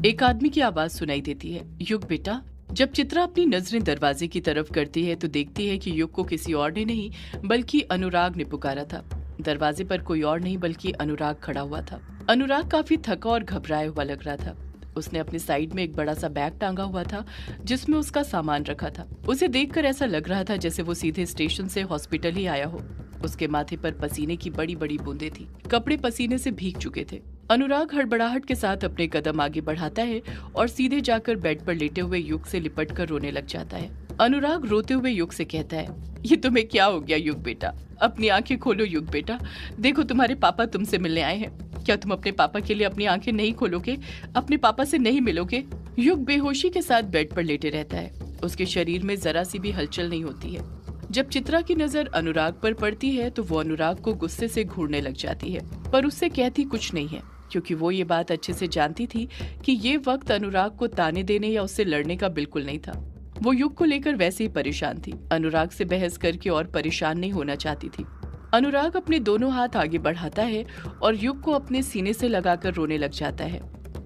एक आदमी की आवाज सुनाई देती है, युग बेटा। जब चित्रा अपनी नजरें दरवाजे की तरफ करती है तो देखती है कि युग को किसी और ने नहीं बल्कि अनुराग ने पुकारा था। दरवाजे पर कोई और नहीं बल्कि अनुराग खड़ा हुआ था। अनुराग काफी थका और घबराया हुआ लग रहा था। उसने अपनी साइड में एक बड़ा सा बैग टांगा हुआ था जिसमें उसका सामान रखा था। उसे देखकर ऐसा लग रहा था जैसे वो सीधे स्टेशन से हॉस्पिटल ही आया हो। उसके माथे पर पसीने की बड़ी बड़ी बूंदें थी, कपड़े पसीने से भीग चुके थे। अनुराग हड़बड़ाहट के साथ अपने कदम आगे बढ़ाता है और सीधे जाकर बेड पर लेटे हुए युग से लिपट कर रोने लग जाता है। अनुराग रोते हुए युग से कहता है, ये तुम्हें क्या हो गया युग बेटा? अपनी आंखें खोलो युग बेटा, देखो तुम्हारे पापा तुमसे मिलने आए हैं। क्या तुम अपने पापा के लिए अपनी आंखें नहीं खोलोगे? अपने पापा से नहीं मिलोगे? युग बेहोशी के साथ बेड पर लेटे रहता है। उसके शरीर में जरा सी भी हलचल नहीं होती है। जब चित्रा की नजर अनुराग पर पड़ती है तो वो अनुराग को गुस्से से घूरने लग जाती है, पर उससे कहती कुछ नहीं है, क्योंकि वो ये बात अच्छे से जानती थी कि ये वक्त अनुराग को ताने देने या उससे लड़ने का बिल्कुल नहीं था। वो युग को लेकर वैसे ही परेशान थी। अनुराग से बहस करके और परेशान नहीं होना चाहती थी। अनुराग अपने दोनों हाथ आगे बढ़ाता है और युग को अपने सीने से लगाकर रोने लग जाता है।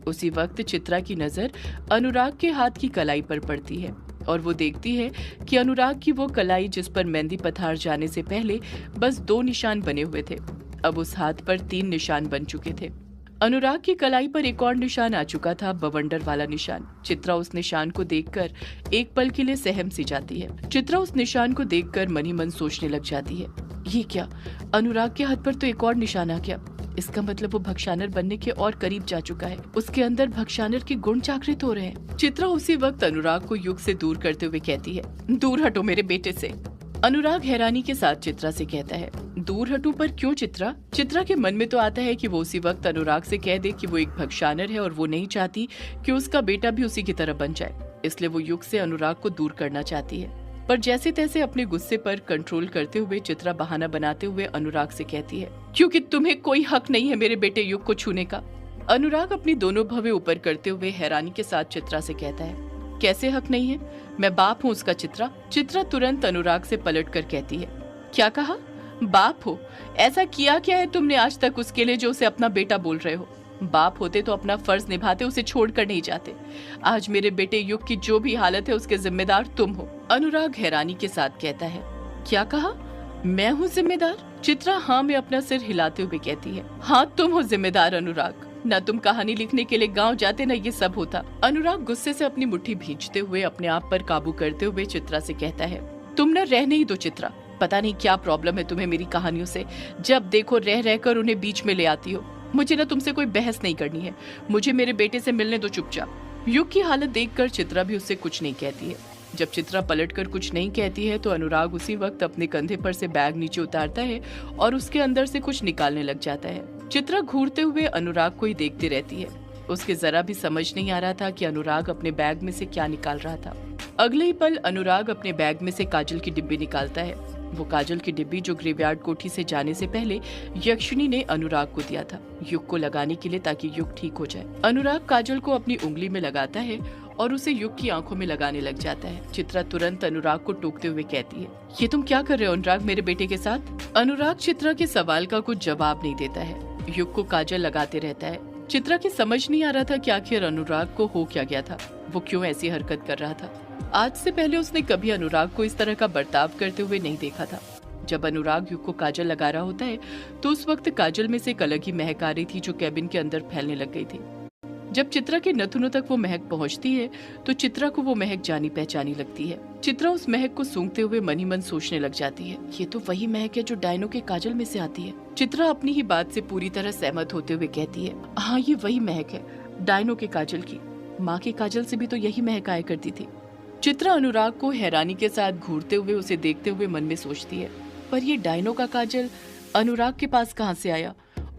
उसी वक्त चित्रा की नजर अनुराग के हाथ की कलाई पर पड़ती है और वो देखती है कि अनुराग की वो कलाई जिस पर मेहंदी पथार जाने से पहले बस 2 निशान बने हुए थे, अब उस हाथ पर 3 निशान बन चुके थे। अनुराग की कलाई पर एक और निशान आ चुका था, बवंडर वाला निशान। चित्रा उस निशान को देखकर एक पल के लिए सहम सी जाती है। चित्रा उस निशान को देखकर मन ही मन सोचने लग जाती है, ये क्या? अनुराग के हाथ पर तो एक और निशान आ गया। इसका मतलब वो भक्षानर बनने के और करीब जा चुका है। उसके अंदर भक्षानर के गुण जागृत हो रहे हैं। चित्रा उसी वक्त अनुराग को युग से दूर करते हुए कहती है, दूर हटो मेरे बेटे से। अनुराग हैरानी के साथ चित्रा से कहता है, दूर हटूं पर क्यों चित्रा? चित्रा के मन में तो आता है कि वो उसी वक्त अनुराग से कह दे कि वो एक भक्षानर है और वो नहीं चाहती कि उसका बेटा भी उसी की तरह बन जाए, इसलिए वो युग से अनुराग को दूर करना चाहती है। पर जैसे तैसे अपने गुस्से पर कंट्रोल करते हुए चित्रा बहाना बनाते हुए अनुराग से कहती है, क्योंकि तुम्हें कोई हक नहीं है मेरे बेटे युग को छूने का। अनुराग अपनी दोनों भवें ऊपर करते हुए हैरानी के साथ चित्रा से कहता है, कैसे हक नहीं है? मैं बाप हूँ उसका चित्रा। चित्रा तुरंत अनुराग से पलट कर कहती है, क्या कहा? बाप हो? ऐसा किया क्या है तुमने आज तक उसके लिए जो उसे अपना बेटा बोल रहे हो? बाप होते तो अपना फर्ज निभाते, उसे छोड़कर नहीं जाते। आज मेरे बेटे युग की जो भी हालत है उसके जिम्मेदार तुम हो। अनुराग हैरानी के साथ कहता है, क्या कहा? मैं हूँ जिम्मेदार? चित्रा हाँ में अपना सिर हिलाते हुए कहती है, हाँ तुम हो जिम्मेदार अनुराग। न तुम कहानी लिखने के लिए गांव जाते न ये सब होता। अनुराग गुस्से से अपनी मुट्ठी भींचते हुए अपने आप पर काबू करते हुए चित्रा से कहता है, तुम न रहने ही दो चित्रा। पता नहीं क्या प्रॉब्लम है तुम्हें मेरी कहानियों से। जब देखो रह रहकर उन्हें बीच में ले आती हो। मुझे न तुमसे कोई बहस नहीं करनी है। मुझे मेरे बेटे से मिलने दो चुपचाप। युग की हालत देखकर चित्रा भी उससे कुछ नहीं कहती है। जब चित्रा पलटकर कुछ नहीं कहती है तो अनुराग उसी वक्त अपने कंधे पर से बैग नीचे उतारता है और उसके अंदर से कुछ निकालने लग जाता है। चित्रा घूरते हुए अनुराग को ही देखती रहती है। उसके जरा भी समझ नहीं आ रहा था कि अनुराग अपने बैग में से क्या निकाल रहा था। अगले ही पल अनुराग अपने बैग में से काजल की डिब्बी निकालता है। वो काजल की डिब्बी जो ग्रेवयार्ड कोठी से जाने से पहले यक्षिणी ने अनुराग को दिया था, युग को लगाने के लिए ताकि युग ठीक हो जाए। अनुराग काजल को अपनी उंगली में लगाता है और उसे युग की आंखों में लगाने लग जाता है। चित्रा तुरंत अनुराग को टोकते हुए कहती है, ये तुम क्या कर रहे हो अनुराग मेरे बेटे के साथ? अनुराग चित्रा के सवाल का कुछ जवाब नहीं देता है। युग को काजल लगाते रहता है। चित्रा की समझ नहीं आ रहा था कि आखिर अनुराग को हो क्या गया था, वो क्यों ऐसी हरकत कर रहा था। आज से पहले उसने कभी अनुराग को इस तरह का बर्ताव करते हुए नहीं देखा था। जब अनुराग युग को काजल लगा रहा होता है तो उस वक्त काजल में से एक अलग ही महक आ रही थी जो कैबिन के अंदर फैलने लग गई थी। जब चित्रा के नथुनों तक वो महक पहुंचती है तो चित्रा को वो महक जानी पहचानी लगती है। चित्रा उस महक को सूंघते हुए मन ही मन सोचने लग जाती है, ये तो वही महक है जो डायनो के काजल में से आती है। चित्रा अपनी ही बात से पूरी तरह सहमत होते हुए कहती है, हाँ ये वही महक है, डायनो के काजल की। माँ के काजल से भी तो यही महक आया करती थी। चित्रा अनुराग को हैरानी के साथ घूरते हुए उसे देखते हुए मन में सोचती है, पर ये डायनो का काजल अनुराग के पास कहाँ से आया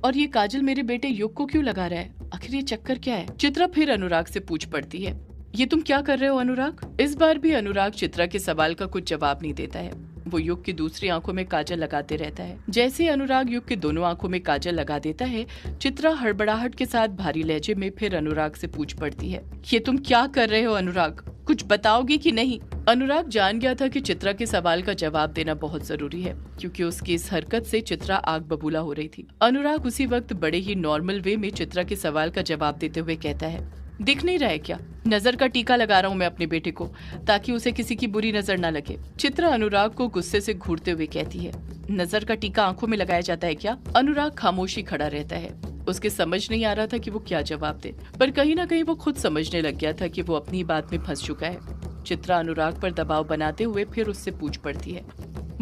और ये काजल मेरे बेटे युग को क्यों लगा रहा है? आखिर ये चक्कर क्या है? चित्रा फिर अनुराग से पूछ पड़ती है, ये तुम क्या कर रहे हो अनुराग? इस बार भी अनुराग चित्रा के सवाल का कुछ जवाब नहीं देता है। वो युग की दूसरी आंखों में काजल लगाते रहता है। जैसे ही अनुराग युग की दोनों आंखों में काजल लगा देता है, चित्रा हड़बड़ाहट के साथ भारी लहजे में फिर अनुराग से पूछ पड़ती है, ये तुम क्या कर रहे हो अनुराग? कुछ बताओगे कि नहीं? अनुराग जान गया था कि चित्रा के सवाल का जवाब देना बहुत जरूरी है, क्योंकि उसकी इस हरकत से चित्रा आग बबूला हो रही थी। अनुराग उसी वक्त बड़े ही नॉर्मल वे में चित्रा के सवाल का जवाब देते हुए कहता है, दिख नहीं रहा है क्या? नजर का टीका लगा रहा हूँ मैं अपने बेटे को, ताकि उसे किसी की बुरी नजर ना लगे। चित्रा अनुराग को गुस्से से घूरते हुए कहती है, नजर का टीका आंखों में लगाया जाता है क्या? अनुराग खामोशी खड़ा रहता है। उसके समझ नहीं आ रहा था कि वो क्या जवाब दे, पर कहीं ना कहीं वो खुद समझने लग गया था कि वो अपनी बात में फंस चुका है। चित्रा अनुराग पर दबाव बनाते हुए फिर उससे पूछ पड़ती है,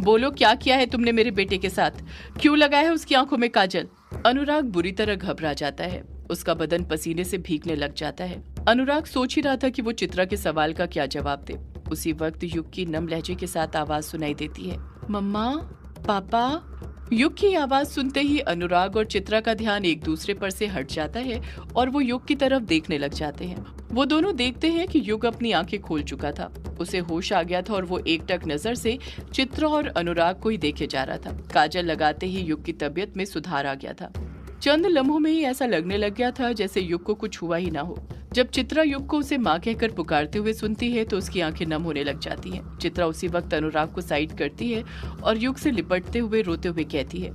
बोलो क्या किया है तुमने मेरे बेटे के साथ? क्यों लगाया है उसकी आंखों में काजल? अनुराग बुरी तरह घबरा जाता है। उसका बदन पसीने से भीगने लग जाता है। अनुराग सोच ही रहा था कि वो चित्रा के सवाल का क्या जवाब दे। उसी वक्त युग की नम लहजे के साथ आवाज सुनाई देती है, मम्मा, पापा। युग की आवाज सुनते ही अनुराग और चित्रा का ध्यान एक दूसरे पर से हट जाता है और वो युग की तरफ देखने लग जाते हैं। वो दोनों देखते हैं कि युग अपनी आंखें खोल चुका था। उसे होश आ गया था और वो एकटक नजर से चित्रा और अनुराग को ही देखे जा रहा था। काजल लगाते ही युग की तबीयत में सुधार आ गया था। चंद लम्हों में ही ऐसा लगने लग गया था जैसे युग को कुछ हुआ ही ना हो। जब चित्रा युग को उसे माँ कहकर पुकारते हुए सुनती है तो उसकी आंखें नम होने लग जाती हैं। चित्रा उसी वक्त अनुराग को साइड करती है और युग से लिपटते हुए रोते हुए कहती है,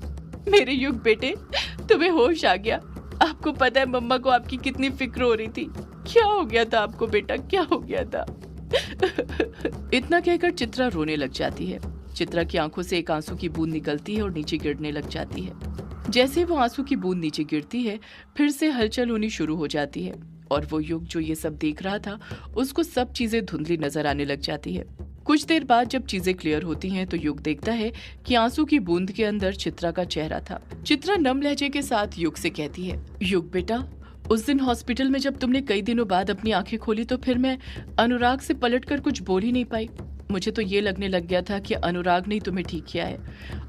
मेरे युग बेटे, तुम्हें होश आ गया। आपको पता है मम्मा को आपकी कितनी फिक्र हो रही थी। क्या हो गया था आपको बेटा, क्या हो गया था? इतना कहकर चित्रा रोने लग जाती है। चित्रा की आंखों से एक आंसू की बूंद निकलती है और नीचे गिरने लग जाती है। जैसे वो आंसू की बूंद नीचे गिरती है, फिर से हलचल होनी शुरू हो जाती है और वो युग जो ये सब देख रहा था, उसको सब चीजें धुंधली नजर आने लग जाती है। कुछ देर बाद जब चीजें क्लियर होती हैं तो युग देखता है कि आंसू की बूंद के अंदर चित्रा का चेहरा था। चित्रा नम लहजे के साथ युग से कहती है, युग बेटा, उस दिन हॉस्पिटल में जब तुमने कई दिनों बाद अपनी आंखें खोली तो फिर मैं अनुराग से पलटकर कुछ बोल ही नहीं पाई। मुझे तो ये लगने लग गया था कि अनुराग ने तुम्हें ठीक किया है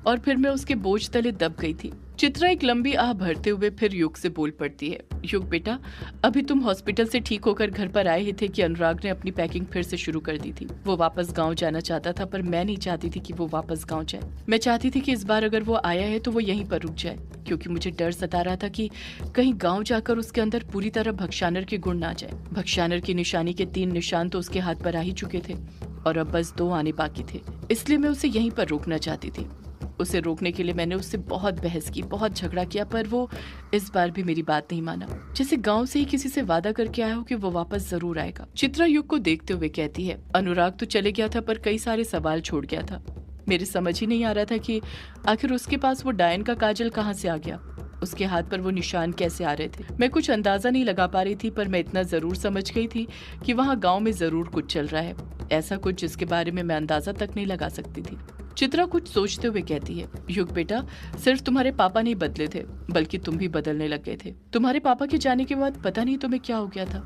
और फिर मैं उसके बोझ तले दब गई थी। चित्रा एक लंबी आह भरते हुए फिर युग से बोल पड़ती है, युग बेटा, अभी तुम हॉस्पिटल से ठीक होकर घर पर आए ही थे कि अनुराग ने अपनी पैकिंग फिर से शुरू कर दी थी। वो वापस गांव जाना चाहता था पर मैं नहीं चाहती थी कि वो वापस गांव जाए। मैं चाहती थी कि इस बार अगर वो आया है तो वो यहीं पर रुक जाए, क्योंकि मुझे डर सता रहा था कि कहीं गाँव जाकर उसके अंदर पूरी तरह भक्षानर के गुण ना जाए। भक्षानर की निशानी के 3 निशान तो उसके हाथ पर आ ही चुके थे और अब बस 2 आने बाकी थे, इसलिए मैं उसे यहीं पर रोकना चाहती थी। उसे रोकने के लिए मैंने उससे बहुत बहस की, बहुत झगड़ा किया, पर वो इस बार भी मेरी बात नहीं माना। जैसे गांव से ही किसी से वादा करके आया हो कि वो वापस जरूर आएगा। चित्रा युग को देखते हुए कहती है, अनुराग तो चले गया था पर कई सारे सवाल छोड़ गया था। मेरे समझ ही नहीं आ रहा था कि आखिर उसके पास वो डायन का काजल कहाँ से आ गया, उसके हाथ पर वो निशान कैसे आ रहे थे। मैं कुछ अंदाजा नहीं लगा पा रही थी, पर मैं इतना जरूर समझ गई थी कि वहाँ गाँव में जरूर कुछ चल रहा है, ऐसा कुछ जिसके बारे में मैं अंदाजा तक नहीं लगा सकती थी। चित्रा कुछ सोचते हुए कहती है, युग बेटा, सिर्फ तुम्हारे पापा नहीं बदले थे बल्कि तुम भी बदलने लग गए थे। तुम्हारे पापा के जाने के बाद पता नहीं तुम्हें क्या हो गया था।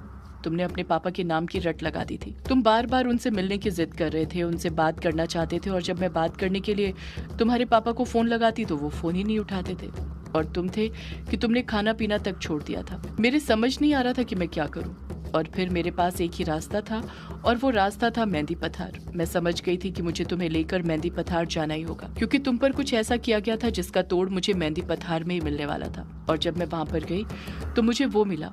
तुमने अपने पापा के नाम की रट लगा दी थी। तुम बार बार उनसे मिलने की जिद कर रहे थे, उनसे बात करना चाहते थे, और जब मैं बात करने के लिए तुम्हारे पापा को फोन लगाती तो वो फोन ही नहीं उठाते थे। और तुम थे कि तुमने खाना पीना तक छोड़ दिया था। मेरे समझ नहीं आ रहा था कि मैं क्या करूं। और फिर मेरे पास एक ही रास्ता था और वो रास्ता था मेहंदी पथार। मैं समझ गई थी कि मुझे तुम्हें लेकर मेहंदी पथार जाना ही होगा, क्योंकि तुम पर कुछ ऐसा किया गया था जिसका तोड़ मुझे मेहंदी पथार में ही मिलने वाला था। और जब मैं वहां पर गई तो मुझे वो मिला,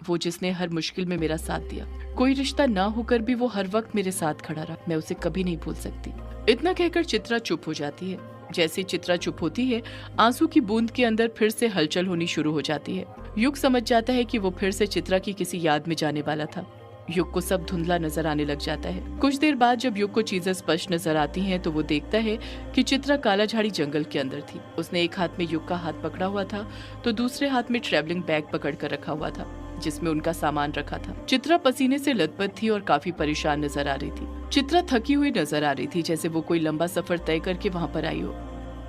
वो जिसने हर मुश्किल में मेरा साथ दिया। कोई रिश्ता ना होकर भी वो हर वक्त मेरे साथ खड़ा रहा। मैं उसे कभी नहीं भूल सकती। इतना कहकर चित्रा चुप हो जाती है। जैसे चित्रा चुप होती है, आंसू की बूंद के अंदर फिर से हलचल होनी शुरू हो जाती है। युग समझ जाता है कि वो फिर से चित्रा की किसी याद में जाने वाला था। युग को सब धुंधला नजर आने लग जाता है। कुछ देर बाद जब युग को चीजें स्पष्ट नजर आती हैं तो वो देखता है कि चित्रा कालाझाड़ी जंगल के अंदर थी। उसने एक हाथ में युग का हाथ पकड़ा हुआ था तो दूसरे हाथ में ट्रैवलिंग बैग पकड़ कर रखा हुआ था, जिसमें उनका सामान रखा था। चित्रा पसीने से लथपथ थी और काफी परेशान नजर आ रही थी। चित्रा थकी हुई नजर आ रही थी, जैसे वो कोई लंबा सफर तय करके वहाँ पर आई हो।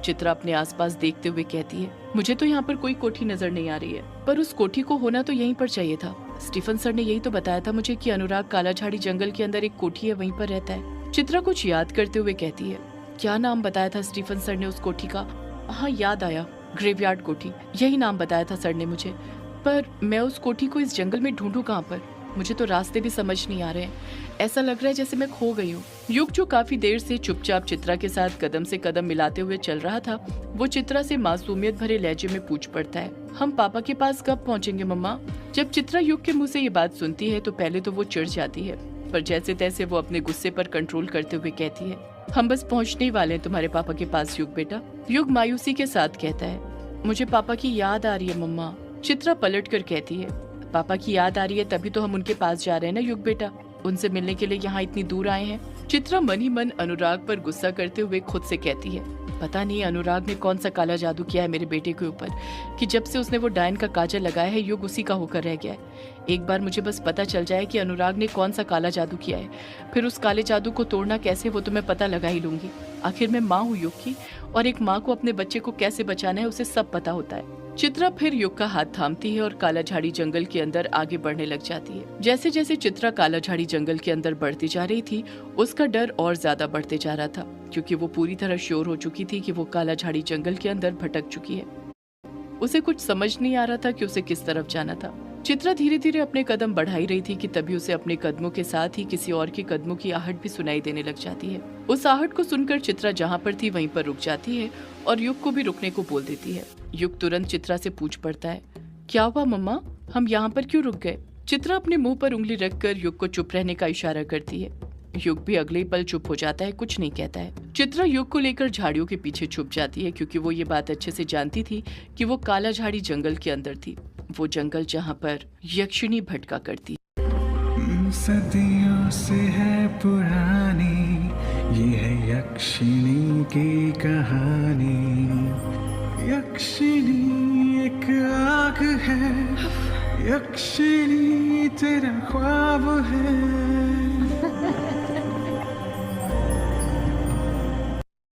चित्रा अपने आसपास देखते हुए कहती है, मुझे तो यहाँ पर कोई कोठी नजर नहीं आ रही है, पर उस कोठी को होना तो यहीं पर चाहिए था। स्टीफन सर ने यही तो बताया था मुझे कि अनुराग कालाझाड़ी जंगल के अंदर एक कोठी है, वहीं पर रहता है। चित्रा कुछ याद करते हुए कहती है, क्या नाम बताया था स्टीफन सर ने उस कोठी का? हाँ याद आया, ग्रेवयार्ड कोठी, यही नाम बताया था सर ने मुझे। पर मैं उस कोठी को इस जंगल में ढूंढूं कहाँ पर? मुझे तो रास्ते भी समझ नहीं आ रहे हैं। ऐसा लग रहा है जैसे मैं खो गई हूँ। युग जो काफी देर से चुपचाप चित्रा के साथ कदम से कदम मिलाते हुए चल रहा था, वो चित्रा से मासूमियत भरे लहजे में पूछ पड़ता है, हम पापा के पास कब पहुँचेंगे मम्मा? जब चित्रा युग के मुँह से ये बात सुनती है तो पहले तो वो चिढ़ जाती है, पर जैसे तैसे वो अपने गुस्से पर कंट्रोल करते हुए कहती है, हम बस पहुँचने ही वाले हैं तुम्हारे पापा के पास युग बेटा। युग मायूसी के साथ कहता है, मुझे पापा की याद आ रही है मम्मा। चित्रा पलट कर कहती है, पापा की याद आ रही है तभी तो हम उनके पास जा रहे हैं ना युग बेटा, उनसे मिलने के लिए यहाँ इतनी दूर आए हैं। चित्रा मन ही मन अनुराग पर गुस्सा करते हुए खुद से कहती है, पता नहीं अनुराग ने कौन सा काला जादू किया है मेरे बेटे के ऊपर कि जब से उसने वो डायन का काजल लगाया है युग उसी का होकर रह गया है। एक बार मुझे बस पता चल जाए कि अनुराग ने कौन सा काला जादू किया है, फिर उस काले जादू को तोड़ना कैसे वो तो मैं पता लगा ही लूंगी। आखिर मैं माँ हूँ युग की, और एक माँ को अपने बच्चे को कैसे बचाना है उसे सब पता होता है। चित्रा फिर युग का हाथ थामती है और काला झाड़ी जंगल के अंदर आगे बढ़ने लग जाती है। जैसे जैसे चित्रा काला झाड़ी जंगल के अंदर बढ़ती जा रही थी उसका डर और ज्यादा बढ़ते जा रहा था, क्योंकि वो पूरी तरह श्योर हो चुकी थी कि वो काला झाड़ी जंगल के अंदर भटक चुकी है। उसे कुछ समझ नहीं आ रहा था कि उसे किस तरफ जाना था। चित्रा धीरे धीरे अपने कदम बढ़ा ही रही थी कि तभी उसे अपने कदमों के साथ ही किसी और के कदमों की आहट भी सुनाई देने लग जाती है। उस आहट को सुनकर चित्रा जहाँ पर थी वहीं पर रुक जाती है और युग को भी रुकने को बोल देती है। युग तुरंत चित्रा से पूछ पड़ता है, क्या हुआ मम्मा, हम यहाँ पर क्यों रुक गए? चित्रा अपने मुंह पर उंगली रखकर युग को चुप रहने का इशारा करती है। युग भी अगले पल चुप हो जाता है, कुछ नहीं कहता है। चित्रा युग को लेकर झाड़ियों के पीछे छुप जाती है, क्योंकि वो ये बात अच्छे से जानती थी कि वो काला झाड़ी जंगल के अंदर थी, वो जंगल जहाँ पर यक्षिणी भटका करती। सदियों से है पुरानी ये है यक्षिणी की कहानी। यक्षिणी एक आग है, यक्षिणी तेरा ख्वाब है।